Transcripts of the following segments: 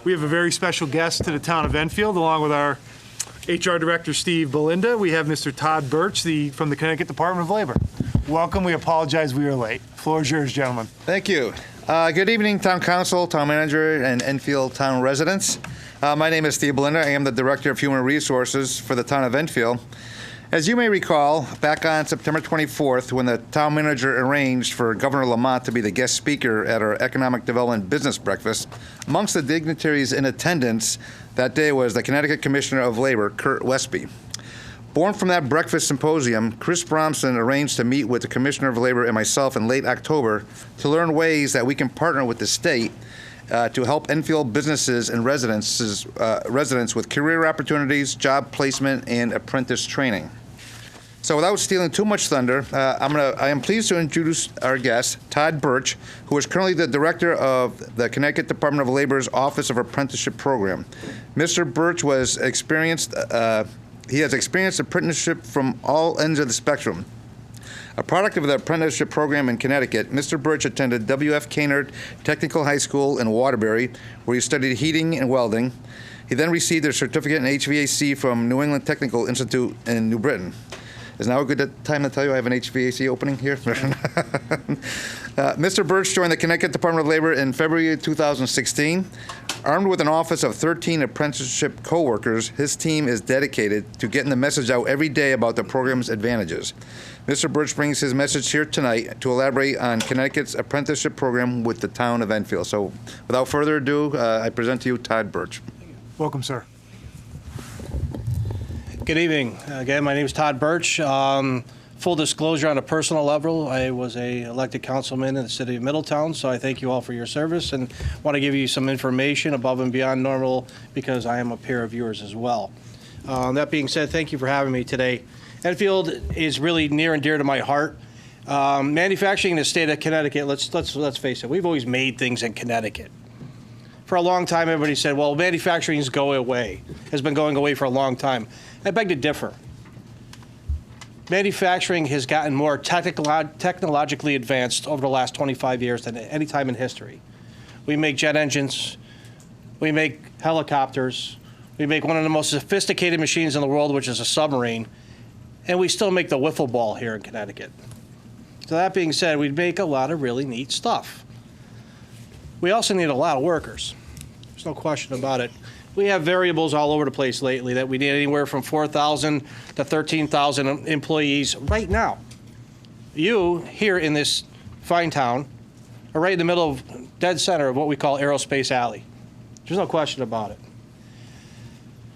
We have a very special guest to the town of Enfield, along with our HR Director, Steve Belinda. We have Mr. Todd Birch from the Connecticut Department of Labor. Welcome. We apologize we are late. Floor is yours, gentlemen. Thank you. Good evening, Town Council, Town Manager, and Enfield Town residents. My name is Steve Belinda. I am the Director of Human Resources for the Town of Enfield. As you may recall, back on September 24th, when the Town Manager arranged for Governor Lamont to be the guest speaker at our Economic Development Business Breakfast, amongst the dignitaries in attendance that day was the Connecticut Commissioner of Labor, Kurt Westby. Born from that breakfast symposium, Chris Bromson arranged to meet with the Commissioner of Labor and myself in late October to learn ways that we can partner with the state to help Enfield businesses and residents with career opportunities, job placement, and apprentice training. So without stealing too much thunder, I am pleased to introduce our guest, Todd Birch, who is currently the Director of the Connecticut Department of Labor's Office of Apprenticeship Program. Mr. Birch he has experienced apprenticeship from all ends of the spectrum. A product of the apprenticeship program in Connecticut, Mr. Birch attended W.F. Kaynard Technical High School in Waterbury, where he studied heating and welding. He then received a certificate in HVAC from New England Technical Institute in New Britain. Is now a good time to tell you I have an HVAC opening here? Mr. Birch joined the Connecticut Department of Labor in February 2016. Armed with an office of 13 apprenticeship co-workers, his team is dedicated to getting the message out every day about the program's advantages. Mr. Birch brings his message here tonight to elaborate on Connecticut's apprenticeship program with the town of Enfield. So without further ado, I present to you Todd Birch. Welcome, sir. Good evening. Again, my name is Todd Birch. Full disclosure, on a personal level, I was an elected councilman in the city of Middletown, so I thank you all for your service and want to give you some information above and beyond normal because I am a peer of yours as well. That being said, thank you for having me today. Enfield is really near and dear to my heart. Manufacturing in the state of Connecticut, let's face it, we've always made things in Connecticut. For a long time, everybody said, well, manufacturing is going away, has been going away for a long time. I beg to differ. Manufacturing has gotten more technologically advanced over the last 25 years than any time in history. We make jet engines, we make helicopters, we make one of the most sophisticated machines in the world, which is a submarine, and we still make the wiffle ball here in Connecticut. So that being said, we make a lot of really neat stuff. We also need a lot of workers. There's no question about it. We have variables all over the place lately that we need anywhere from 4,000 to 13,000 employees right now. You, here in this fine town, are right in the middle of dead center of what we call Aerospace Alley. There's no question about it.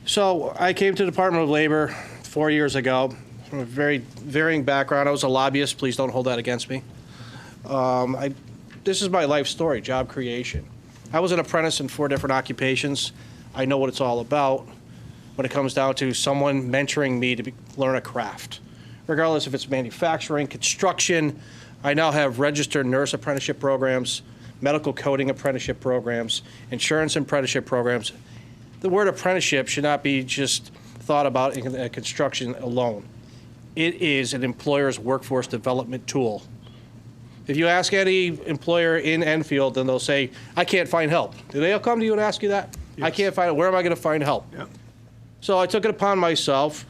So I came to the Department of Labor 4 years ago from a very varying background. I was a lobbyist. Please don't hold that against me. This is my life story, job creation. I was an apprentice in 4 different occupations. I know what it's all about when it comes down to someone mentoring me to learn a craft. Regardless if it's manufacturing, construction, I now have registered nurse apprenticeship programs, medical coding apprenticeship programs, insurance apprenticeship programs. The word apprenticeship should not be just thought about in construction alone. It is an employer's workforce development tool. If you ask any employer in Enfield, then they'll say, I can't find help. Do they come to you and ask you that? Yes. I can't find it. Where am I going to find help? Yep. So I took it upon myself,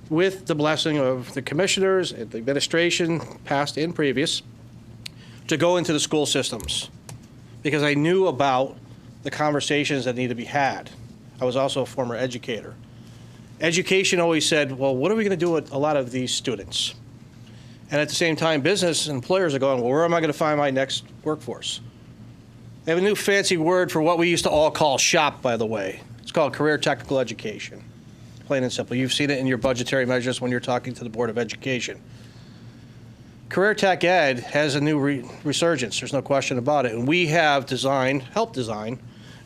with the blessing of the commissioners and the administration, past and previous, to go into the school systems because I knew about the conversations that need to be had. I was also a former educator. Education always said, well, what are we going to do with a lot of these students? And at the same time, business employers are going, well, where am I going to find my next workforce? They have a new fancy word for what we used to all call SHOP, by the way. It's called Career Technical Education, plain and simple. You've seen it in your budgetary measures when you're talking to the Board of Education. Career Tech Ed has a new resurgence. There's no question about it. And we have helped design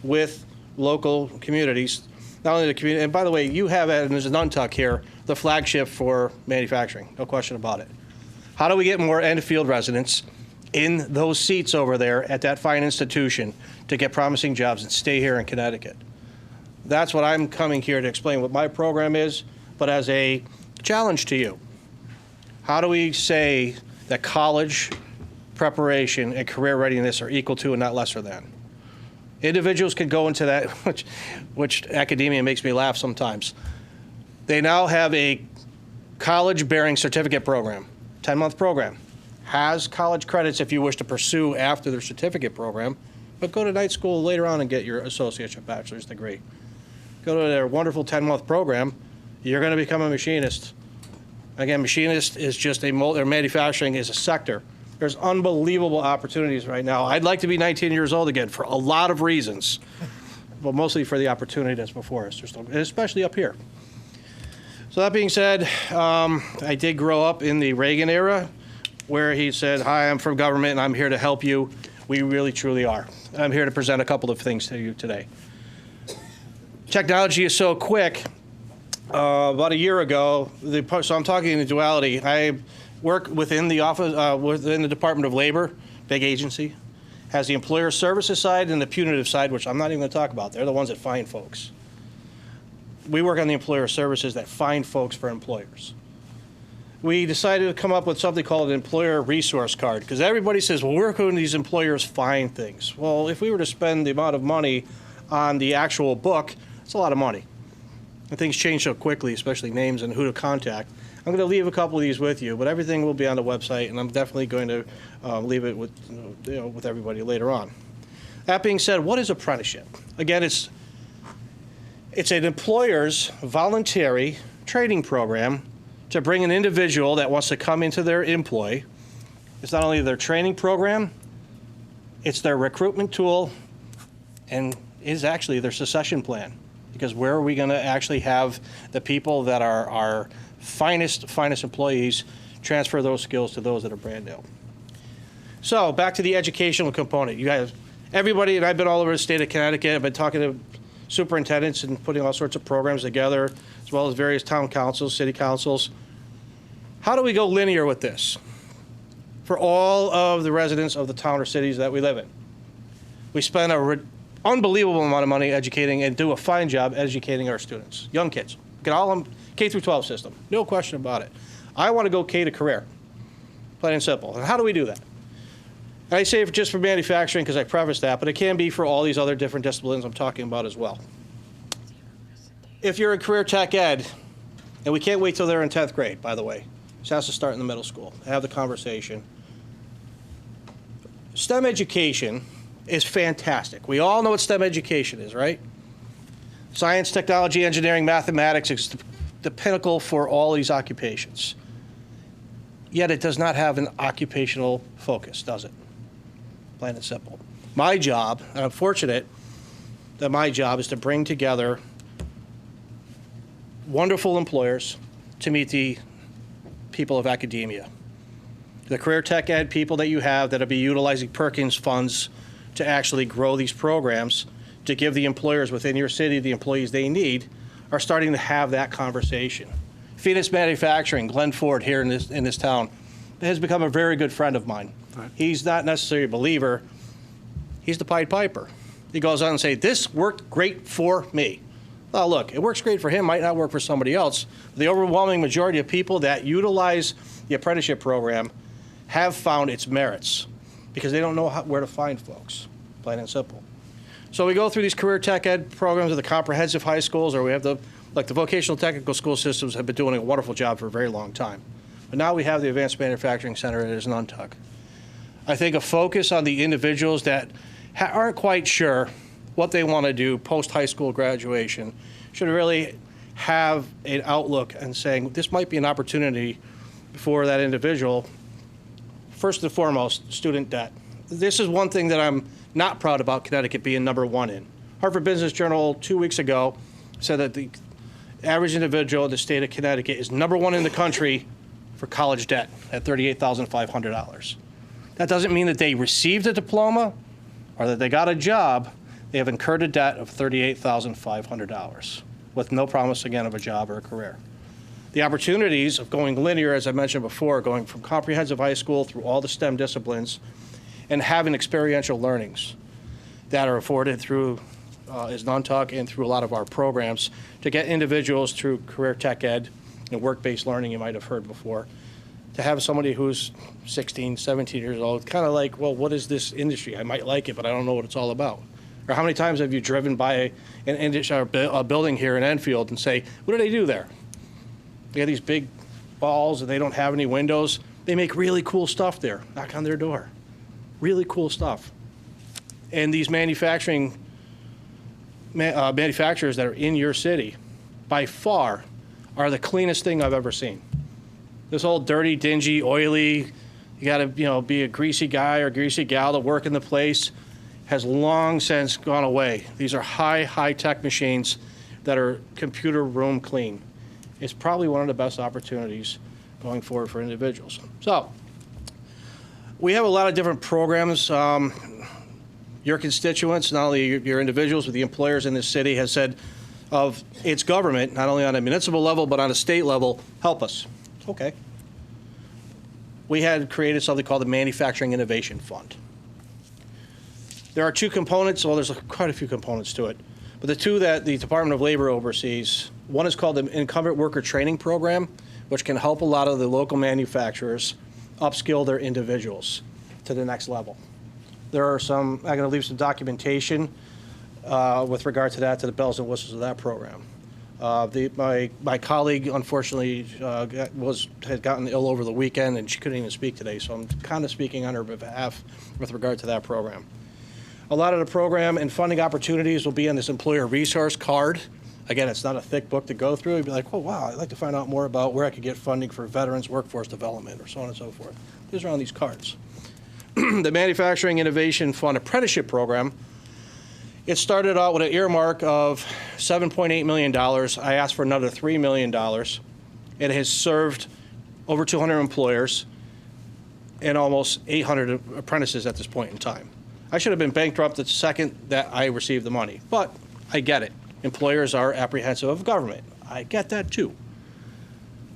with local communities, not only the community, and by the way, you have, and there's a Nuntuck here, the flagship for manufacturing, no question about it. How do we get more Enfield residents in those seats over there at that fine institution to get promising jobs and stay here in Connecticut? That's what I'm coming here to explain what my program is, but as a challenge to you. How do we say that college preparation and career readiness are equal to and not lesser than? Individuals can go into that, which academia makes me laugh sometimes. They now have a college-bearing certificate program, 10-month program. Has college credits if you wish to pursue after their certificate program, but go to night school later on and get your associate's or bachelor's degree. Go to their wonderful 10-month program, you're going to become a machinist. Again, machinist is just or manufacturing is a sector. There's unbelievable opportunities right now. I'd like to be 19 years old again for a lot of reasons, but mostly for the opportunity that's before us, especially up here. So that being said, I did grow up in the Reagan era where he said, "Hi, I'm from government and I'm here to help you." We really, truly are. I'm here to present a couple of things to you today. Technology is so quick. About a year ago, so I'm talking in the duality. I work within the office, within the Department of Labor, big agency, has the employer services side and the punitive side, which I'm not even going to talk about. They're the ones that find folks. We work on the employer services that find folks for employers. We decided to come up with something called an employer resource card, because everybody says, well, where can these employers find things? Well, if we were to spend the amount of money on the actual book, it's a lot of money. And things change so quickly, especially names and who to contact. I'm going to leave a couple of these with you, but everything will be on the website, and I'm definitely going to leave it with, with everybody later on. That being said, what is apprenticeship? Again, it's an employer's voluntary training program to bring an individual that wants to come into their employ. It's not only their training program, it's their recruitment tool, and is actually their succession plan. Because where are we going to actually have the people that are our finest employees transfer those skills to those that are brand new? So back to the educational component. You have everybody, and I've been all over the state of Connecticut. I've been talking to superintendents and putting all sorts of programs together, as well as various town councils, city councils. How do we go linear with this for all of the residents of the town or cities that we live in? We spend an unbelievable amount of money educating and do a fine job educating our students, young kids. Get all them K through 12 system, no question about it. I want to go K to career, plain and simple. And how do we do that? And I say just for manufacturing because I prefaced that, but it can be for all these other different disciplines I'm talking about as well. If you're in career tech ed, and we can't wait till they're in 10th grade, by the way. This has to start in the middle school. Have the conversation. STEM education is fantastic. We all know what STEM education is, right? Science, technology, engineering, mathematics is the pinnacle for all these occupations. Yet it does not have an occupational focus, does it? Plain and simple. My job, and I'm fortunate that my job is to bring together wonderful employers to meet the people of academia. The career tech ed people that you have that will be utilizing Perkins funds to actually grow these programs to give the employers within your city the employees they need are starting to have that conversation. Phoenix Manufacturing, Glenn Ford here in this town, has become a very good friend of mine. Right. He's not necessarily a believer. He's the Pied Piper. He goes on and says, this worked great for me. Well, look, it works great for him, might not work for somebody else. The overwhelming majority of people that utilize the apprenticeship program have found its merits because they don't know where to find folks, plain and simple. So we go through these career tech ed programs at the comprehensive high schools, or we have the vocational technical school systems have been doing a wonderful job for a very long time. But now we have the Advanced Manufacturing Center at Nantucket. I think a focus on the individuals that aren't quite sure what they want to do post-high school graduation should really have an outlook and saying this might be an opportunity for that individual. First and foremost, student debt. This is one thing that I'm not proud about Connecticut being #1 in. Harvard Business Journal 2 weeks ago said that the average individual in the state of Connecticut is #1 in the country for college debt at $38,500. That doesn't mean that they received a diploma or that they got a job. They have incurred a debt of $38,500 with no promise, again, of a job or a career. The opportunities of going linear, as I mentioned before, going from comprehensive high school through all the STEM disciplines and having experiential learnings that are afforded through Nantucket and through a lot of our programs to get individuals through career tech ed and work-based learning you might have heard before, to have somebody who's 16, 17 years old, kind of like, well, what is this industry? I might like it, but I don't know what it's all about. Or how many times have you driven by a building here in Enfield and say, what do they do there? They have these big walls and they don't have any windows. They make really cool stuff there. Knock on their door. Really cool stuff. And these manufacturers that are in your city, by far, are the cleanest thing I've ever seen. This old dirty, dingy, oily, you got to be a greasy guy or greasy gal to work in the place, has long since gone away. These are high-tech machines that are computer room clean. It's probably one of the best opportunities going forward for individuals. So we have a lot of different programs. Your constituents, not only your individuals, but the employers in this city has said of its government, not only on a municipal level, but on a state level, help us. Okay. We had created something called the Manufacturing Innovation Fund. There are two components, well, there's quite a few components to it, but the two that the Department of Labor oversees, one is called the Incumbent Worker Training Program, which can help a lot of the local manufacturers upskill their individuals to the next level. There are some, I'm going to leave some documentation with regard to that, to the bells and whistles of that program. My colleague, unfortunately, had gotten ill over the weekend, and she couldn't even speak today, so I'm kind of speaking on her behalf with regard to that program. A lot of the program and funding opportunities will be on this employer resource card. Again, it's not a thick book to go through. You'd be like, oh, wow, I'd like to find out more about where I could get funding for veterans workforce development or so on and so forth. These are on these cards. The Manufacturing Innovation Fund Apprenticeship Program, it started out with an earmark of $7.8 million. I asked for another $3 million. It has served over 200 employers and almost 800 apprentices at this point in time. I should have been bankrupt the second that I received the money, but I get it. Employers are apprehensive of government. I get that too.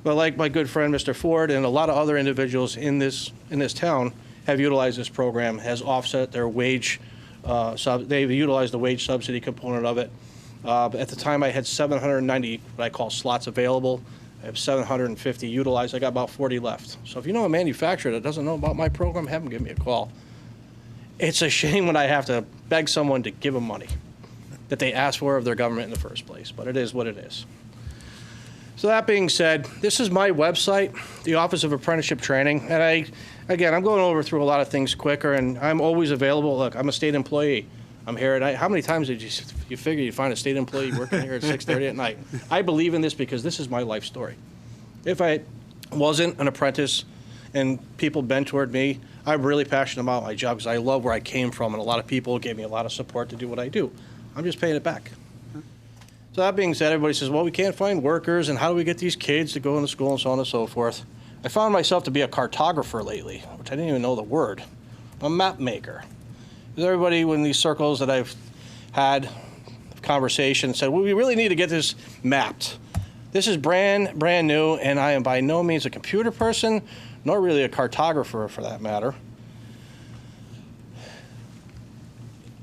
But like my good friend Mr. Ford and a lot of other individuals in this town have utilized this program, has offset their wage, they've utilized the wage subsidy component of it. At the time I had 790 what I call slots available. I have 750 utilized. I got about 40 left. So if you know a manufacturer that doesn't know about my program, have them give me a call. It's a shame when I have to beg someone to give them money that they asked for of their government in the first place, but it is what it is. So that being said, this is my website, the Office of Apprenticeship Training, and I'm going through a lot of things quicker, and I'm always available. Look, I'm a state employee. I'm here at night. How many times did you figure you'd find a state employee working here at 6:30 at night? I believe in this because this is my life story. If I wasn't an apprentice and people mentored me, I'm really passionate about my job because I love where I came from, and a lot of people gave me a lot of support to do what I do. I'm just paying it back. So that being said, everybody says, well, we can't find workers, and how do we get these kids to go into school and so on and so forth? I found myself to be a cartographer lately, which I didn't even know the word. I'm a map maker. Because everybody in these circles that I've had conversation said, well, we really need to get this mapped. This is brand new, and I am by no means a computer person, nor really a cartographer for that matter.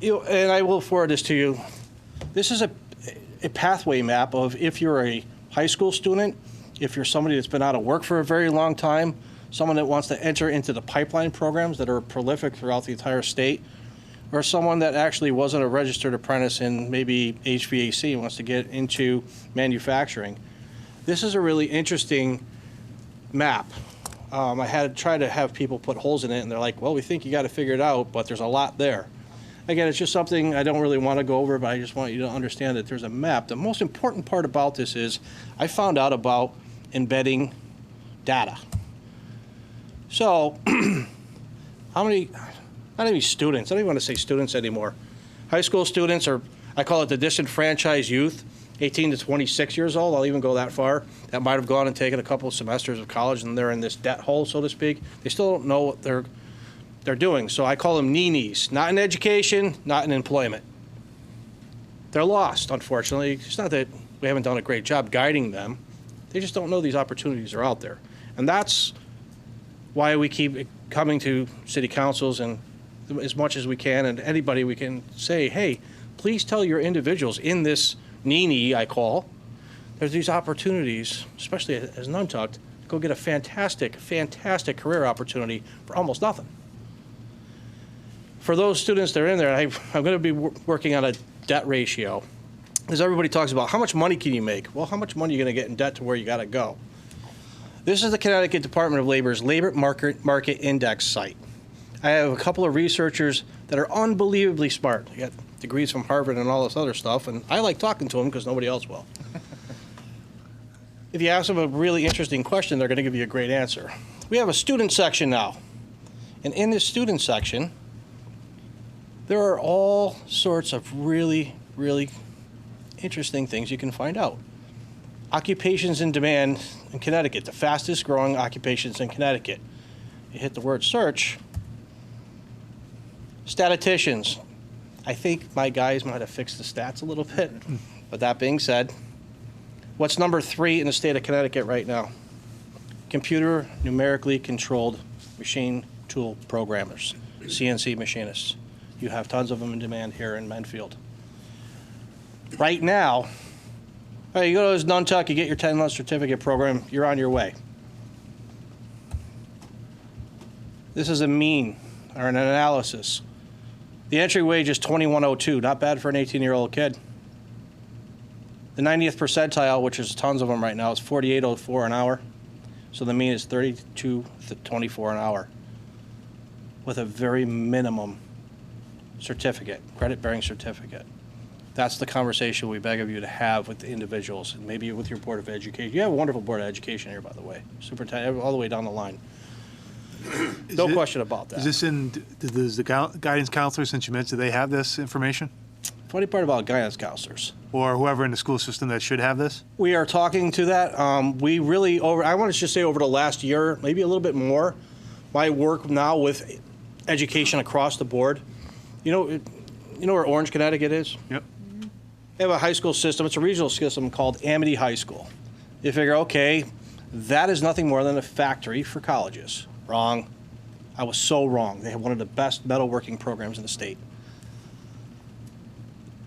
And I will forward this to you. This is a pathway map of if you're a high school student, if you're somebody that's been out of work for a very long time, someone that wants to enter into the pipeline programs that are prolific throughout the entire state, or someone that actually wasn't a registered apprentice in maybe HVAC and wants to get into manufacturing. This is a really interesting map. I had tried to have people put holes in it, and they're like, well, we think you got to figure it out, but there's a lot there. Again, it's just something I don't really want to go over, but I just want you to understand that there's a map. The most important part about this is I found out about embedding data. So how many, not even students, I don't even want to say students anymore. High school students, or I call it the disenfranchised youth, 18 to 26 years old, I'll even go that far, that might have gone and taken a couple of semesters of college and they're in this debt hole, so to speak. They still don't know what they're doing. So I call them NINIs, not in education, not in employment. They're lost, unfortunately. It's not that we haven't done a great job guiding them. They just don't know these opportunities are out there. And that's why we keep coming to city councils and as much as we can, and anybody we can say, hey, please tell your individuals in this NINI, I call, there's these opportunities, especially as Nantucket, to go get a fantastic, fantastic career opportunity for almost nothing. for those students that are in there, I'm going to be working on a debt ratio. As everybody talks about, how much money can you make? Well, how much money are you going to get in debt to where you got to go? This is the Connecticut Department of Labor's Labor Market Index site. I have a couple of researchers that are unbelievably smart. They got degrees from Harvard and all this other stuff, and I like talking to them because nobody else will. If you ask them a really interesting question, they're going to give you a great answer. We have a student section now. And in this student section, there are all sorts of really, really interesting things you can find out. Occupations in demand in Connecticut, the fastest growing occupations in Connecticut. You hit the word search. Statisticians. I think my guys might have fixed the stats a little bit. But that being said, what's number 3 in the state of Connecticut right now? Computer numerically controlled machine tool programmers, CNC machinists. You have tons of them in demand here in Menfield. Right now, you go to this Nuntuck, you get your 10-month certificate program, you're on your way. This is a mean, or an analysis. The entry wage is $21.02, not bad for an 18-year-old kid. The 90th percentile, which is tons of them right now, is $48.04 an hour. So the mean is $32.24 an hour with a very minimum certificate, credit-bearing certificate. That's the conversation we beg of you to have with the individuals, and maybe with your Board of Education. You have a wonderful Board of Education here, by the way. Superintendent, all the way down the line. No question about that. Is this in, does the guidance counselor, since you mentioned, they have this information? Funny part about guidance counselors. Or whoever in the school system that should have this? We are talking to that. We really, I want to just say over the last year, maybe a little bit more, my work now with education across the board. You know where Orange, Connecticut is? Yep. They have a high school system. It's a regional system called Amity High School. You figure, okay, that is nothing more than a factory for colleges. Wrong. I was so wrong. They have one of the best metalworking programs in the state.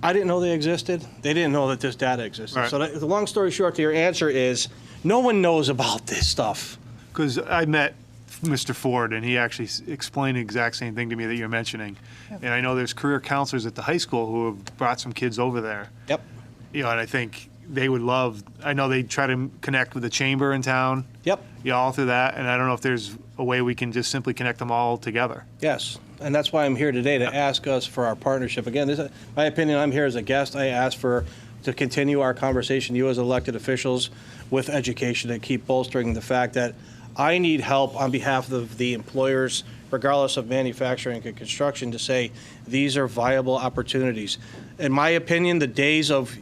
I didn't know they existed. They didn't know that this data existed. Right. So the long story short to your answer is no one knows about this stuff. Because I met Mr. Ford, and he actually explained the exact same thing to me that you're mentioning. And I know there's career counselors at the high school who have brought some kids over there. Yep. You know, and I think they would love, I know they try to connect with the chamber in town. Yep. You know, all through that, and I don't know if there's a way we can just simply connect them all together. Yes, and that's why I'm here today, to ask us for our partnership. Again, this is my opinion. I'm here as a guest. I ask to continue our conversation, you as elected officials, with education, to keep bolstering the fact that I need help on behalf of the employers, regardless of manufacturing and construction, to say these are viable opportunities. In my opinion, the days of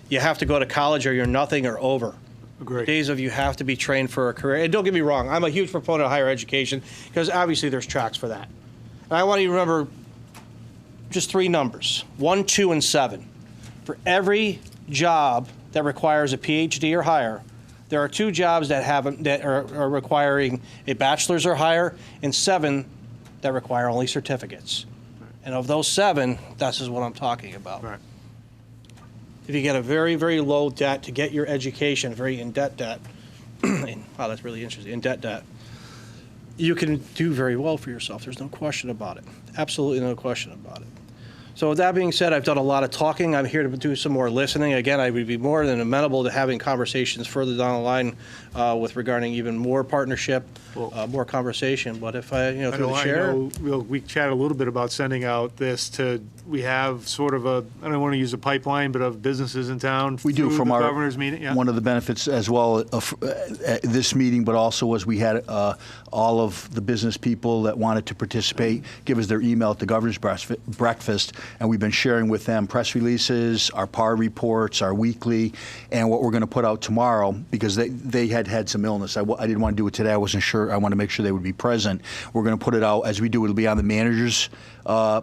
you have to go to college or you're nothing are over. Agreed. Days of you have to be trained for a career. And don't get me wrong, I'm a huge proponent of higher education because obviously there's tracks for that. And I want you to remember just 3 numbers, 1, 2, and 7. For every job that requires a PhD or higher, there are 2 jobs that are requiring a bachelor's or higher, and 7 that require only certificates. And of those 7, this is what I'm talking about. Right. If you get a very, very low debt to get your education, very in-debt debt, wow, that's really interesting, in-debt debt, you can do very well for yourself. There's no question about it. Absolutely no question about it. So with that being said, I've done a lot of talking. I'm here to do some more listening. Again, I would be more than amenable to having conversations further down the line with regarding even more partnership, more conversation. But if I, through the chair. We chatted a little bit about sending out this to, we have sort of a, I don't want to use a pipeline, but of businesses in town. We do through from the our governor's meeting. Yeah. One of the benefits as well of this meeting, but also was we had all of the business people that wanted to participate give us their email at the governor's breakfast, and we've been sharing with them press releases, our PAR reports, our weekly, and what we're going to put out tomorrow because they had some illness. I didn't want to do it today. I wasn't sure. I want to make sure they would be present. We're going to put it out as we do. It'll be on the manager's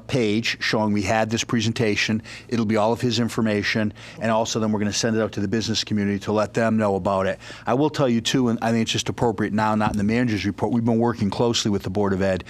page showing we had this presentation. It'll be all of his information, and also then we're going to send it out to the business community to let them know about it. I will tell you too, and I think it's just appropriate now, not in the manager's report, we've been working closely with the Board of Ed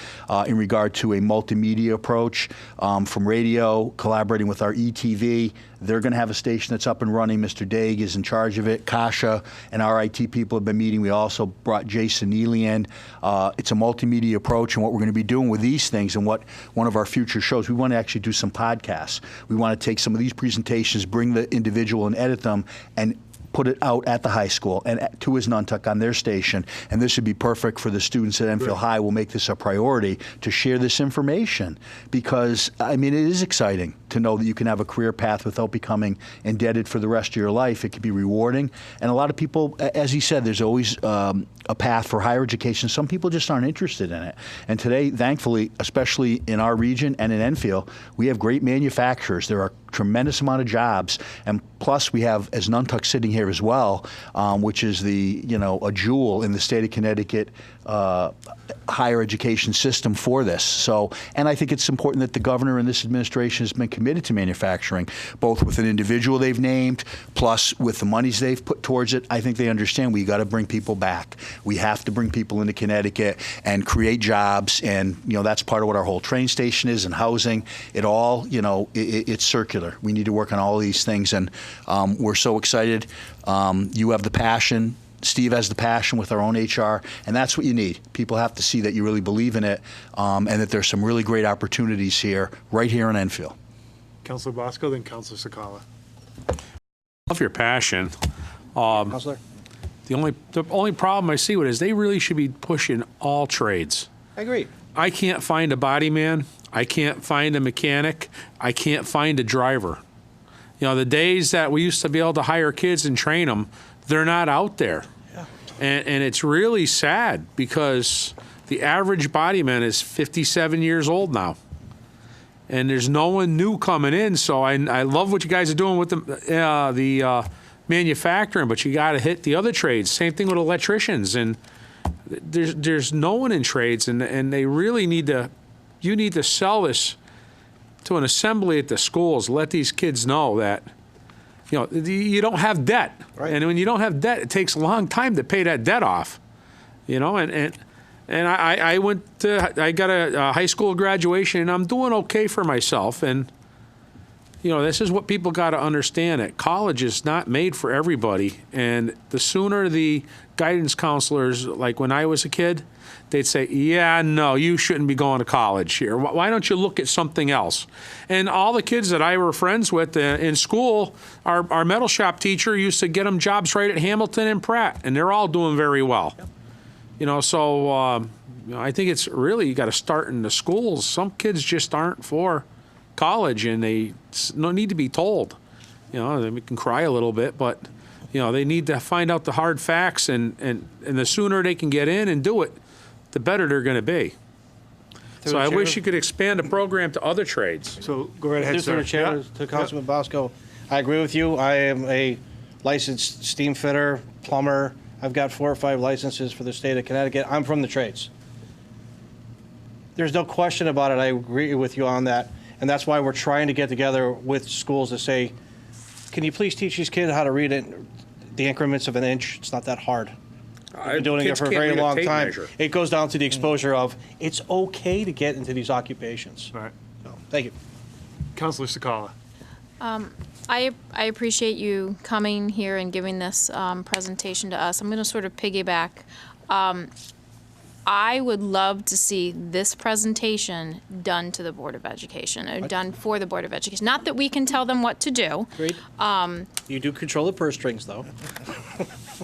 in regard to a multimedia approach from radio, collaborating with our ETV, They're going to have a station that's up and running. Mr. Daig is in charge of it. Kasha and our IT people have been meeting. We also brought Jason Neely in. It's a multimedia approach, and what we're going to be doing with these things and what one of our future shows, we want to actually do some podcasts. We want to take some of these presentations, bring the individual and edit them, and put it out at the high school and to his Nantucket on their station. And this would be perfect for the students at Enfield High. We'll make this a priority to share this information because, I mean, it is exciting to know that you can have a career path without becoming indebted for the rest of your life. It can be rewarding. And a lot of people, as he said, there's always a path for higher education. Some people just aren't interested in it. And today, thankfully, especially in our region and in Enfield, we have great manufacturers. There are a tremendous amount of jobs. And plus, we have, as Nantucket sitting here as well, which is the, a jewel in the state of Connecticut higher education system for this. So, and I think it's important that the governor and this administration has been committed to manufacturing, both with an individual they've named, plus with the monies they've put towards it. I think they understand we got to bring people back. We have to bring people into Connecticut and create jobs, and that's part of what our whole train station is and housing. It all, it's circular. We need to work on all of these things, and we're so excited. You have the passion. Steve has the passion with our own HR, and that's what you need. People have to see that you really believe in it, and that there's some really great opportunities here, right here in Enfield. Councilor Bosco, then Councilor Sakala. Love your passion. Counselor? The only problem I see with it is they really should be pushing all trades. I agree. I can't find a body man. I can't find a mechanic. I can't find a driver. The days that we used to be able to hire kids and train them, they're not out there. Yeah. And it's really sad because the average body man is 57 years old now. And there's no one new coming in. So I love what you guys are doing with the manufacturing, but you got to hit the other trades. Same thing with electricians. And there's no one in trades, and they really need to, you need to sell this to an assembly at the schools. Let these kids know that, you don't have debt. Right. And when you don't have debt, it takes a long time to pay that debt off. And I got a high school graduation, and I'm doing okay for myself. And this is what people got to understand, that college is not made for everybody. And the sooner the guidance counselors, like when I was a kid, they'd say, yeah, no, you shouldn't be going to college here. Why don't you look at something else? And all the kids that I were friends with in school, our metal shop teacher used to get them jobs right at Hamilton and Pratt, and they're all doing very well. Yep. So I think it's really, you got to start in the schools. Some kids just aren't for college, and they need to be told. They can cry a little bit, but they need to find out the hard facts, and the sooner they can get in and do it, the better they're going to be. So I wish you could expand the program to other trades. So go right ahead, Through sir. the chair, Yeah. to Councilman Bosco, I agree with you. I am a licensed steam fitter, plumber. I've got 4 or 5 licenses for the state of Connecticut. I'm from the trades. There's no question about it. I agree with you on that. And that's why we're trying to get together with schools to say, can you please teach these kids how to read it, the increments of an inch? It's not that hard. I've been doing it Kids for a can't very read a long tape time. measure. It goes down to the exposure of, it's okay to get into these occupations. All right. So, thank you. Councilor Sakala. I appreciate you coming here and giving this presentation to us. I'm going to sort of piggyback. I would love to see this presentation done to the Board of Education, or done for the Board of Education. Not that we can tell them what to do, Agreed. You do control the purse strings, though.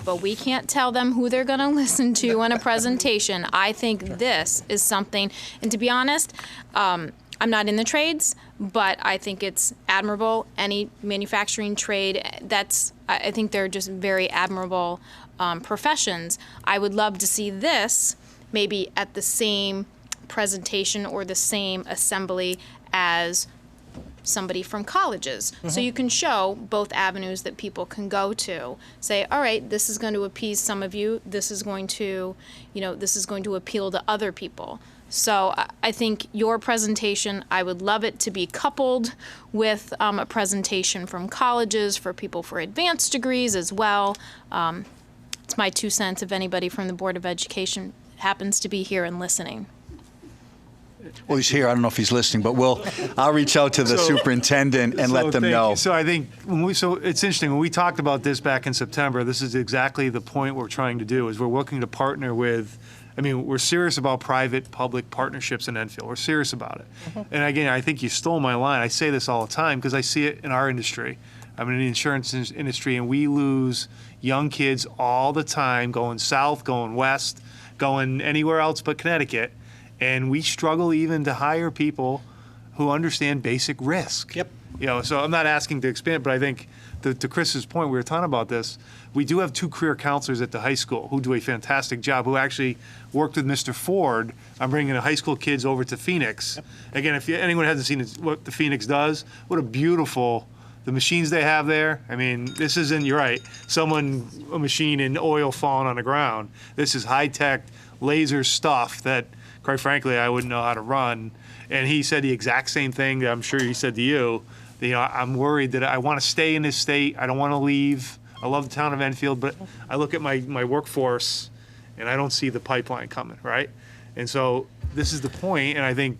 but we can't tell them who they're going to listen to on a presentation. I think this is something, and to be honest, I'm not in the trades, but I think it's admirable. Any manufacturing trade, I think they're just very admirable professions. I would love to see this maybe at the same presentation or the same assembly as somebody from colleges. So you can show both avenues that people can go to. Say, all right, this is going to appease some of you. This is going to, this is going to appeal to other people. So I think your presentation, I would love it to be coupled with a presentation from colleges for people for advanced degrees as well. It's my 2 cents if anybody from the Board of Education happens to be here and listening. Well, he's here. I don't know if he's listening, but I'll reach out to the So- superintendent and So let them thank know. you. So I think so it's interesting when we talked about this back in September. This is exactly the point we're trying to do. Is we're looking to partner with. I mean, we're serious about private-public partnerships in Enfield. We're serious about it. And again, I think you stole my line. I say this all the time because I see it in our industry. I'm in the insurance industry, and we lose young kids all the time going south, going west, going anywhere else but Connecticut. And we struggle even to hire people who understand basic risk. Yep. You know, so I'm not asking to expand, but I think to Chris's point, we were talking about this. We do have 2 career counselors at the high school who do a fantastic job, who actually worked with Mr. Ford on bringing the high school kids over to Phoenix. Again, if anyone hasn't seen what the Phoenix does, what a beautiful, the machines they have there. I mean, this isn't, you're right, a machine in oil falling on the ground. This is high-tech laser stuff that, quite frankly, I wouldn't know how to run. And he said the exact same thing that I'm sure he said to you. You know, I'm worried that I want to stay in this state. I don't want to leave. I love the town of Enfield, but I look at my workforce and I don't see the pipeline coming, right? And so this is the point, and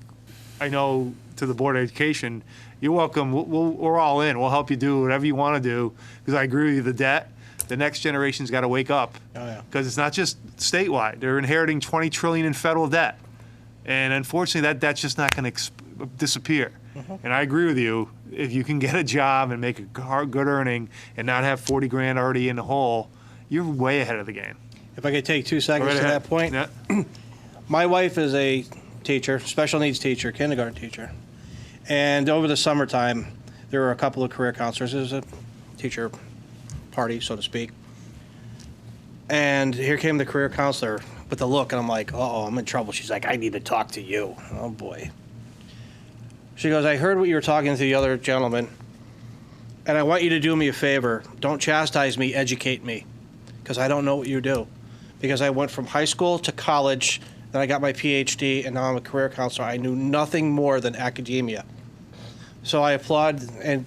I know to the Board of Education, you're welcome. We're all in. We'll help you do whatever you want to do, because I agree with you, the debt, the next generation's got to wake up. Oh, yeah. Because it's not just statewide. They're inheriting $20 trillion in federal debt. And unfortunately, that's just not going to disappear. And I agree with you. If you can get a job and make a good earning and not have 40 grand already in the hole, you're way ahead of the game. If I could take 2 seconds Right to ahead. that point. Yeah. My wife is a teacher, special needs teacher, kindergarten teacher. And over the summertime, there were a couple of career counselors. It was a teacher party, so to speak. And here came the career counselor with the look, and I'm like, uh-oh, I'm in trouble. She's like, I need to talk to you. Oh, boy. She goes, I heard what you were talking to the other gentleman, and I want you to do me a favor. Don't chastise me, educate me, because I don't know what you do. Because I went from high school to college, then I got my PhD, and now I'm a career counselor. I knew nothing more than academia. So I applaud and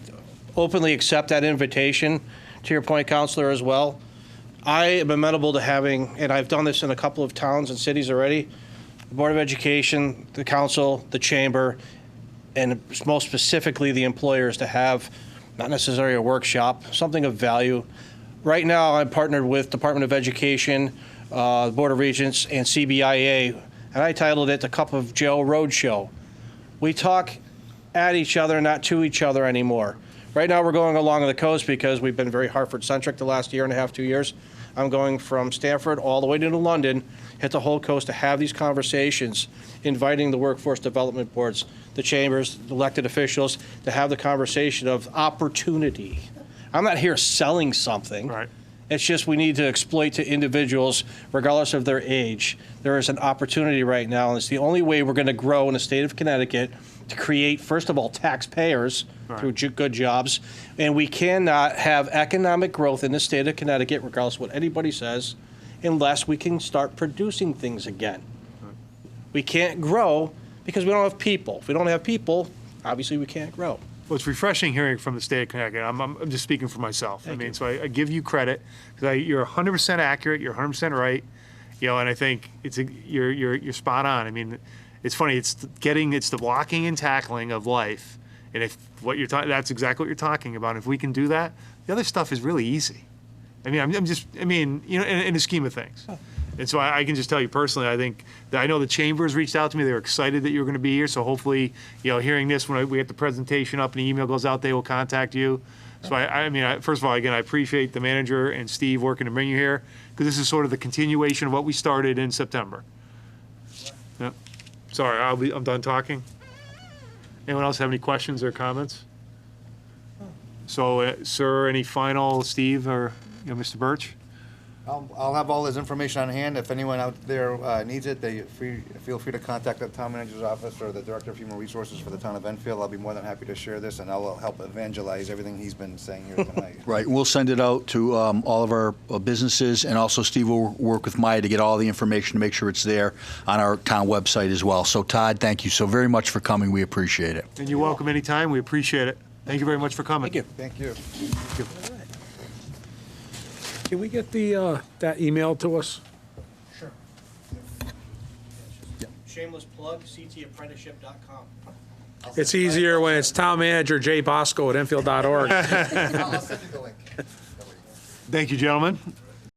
openly accept that invitation, to your point, Counselor, as well. I am amenable to having, and I've done this in a couple of towns and cities already, the Board of Education, the council, the chamber, and most specifically the employers to have, not necessarily a workshop, something of value. Right now, I'm partnered with Department of Education, the Board of Regents, and CBIA, and I titled it The Cup of Joe Roadshow. We talk at each other, not to each other anymore. Right now, we're going along the coast because we've been very Hartford-centric the last year and a half, 2 years. I'm going from Stamford all the way to London, hit the whole coast to have these conversations, inviting the workforce development boards, the chambers, the elected officials, to have the conversation of opportunity. I'm not here selling something. Right. It's just we need to exploit to individuals, regardless of their age. There is an opportunity right now, and it's the only way we're going to grow in the state of Connecticut to create, first of all, taxpayers through good jobs. And we cannot have economic growth in the state of Connecticut, regardless of what anybody says, unless we can start producing things again. We can't grow because we don't have people. If we don't have people, obviously we can't grow. Well, it's refreshing hearing from the state of Connecticut. I'm just speaking for myself. So I give you credit, because you're 100% accurate. You're 100% right. You know, and I think you're spot on. I mean, it's funny. It's the blocking and tackling of life. And if what you're talking, that's exactly what you're talking about. If we can do that, the other stuff is really easy. I mean, you know, in the scheme of things. And so I can just tell you personally, I think that I know the chambers reached out to me. They were excited that you were going to be here. So hopefully, you know, hearing this, when we get the presentation up and the email goes out, they will contact you. So I mean, first of all, again, I appreciate the manager and Steve working to bring you here, because this is sort of the continuation of what we started in September. Yeah. Sorry, I'm done talking. Anyone else have any questions or comments? So, sir, any final, Steve or Mr. Birch? I'll have all this information on hand. If anyone out there needs it, feel free to contact the town manager's office or the director of human resources for the town of Enfield. I'll be more than happy to share this, and I'll help evangelize everything he's been saying here tonight. Right, we'll send it out to all of our businesses, and also Steve will work with Maya to get all the information to make sure it's there on our town website as well. So Todd, thank you so very much for coming. We appreciate it. And you're welcome anytime. We appreciate it. Thank you very much for coming. Thank you. Thank you. Can we get that email to us? Shameless plug, ctapprenticeship.com. It's easier when it's town manager Jay Bosco at Enfield.org. I'll send you the link. Thank you, gentlemen.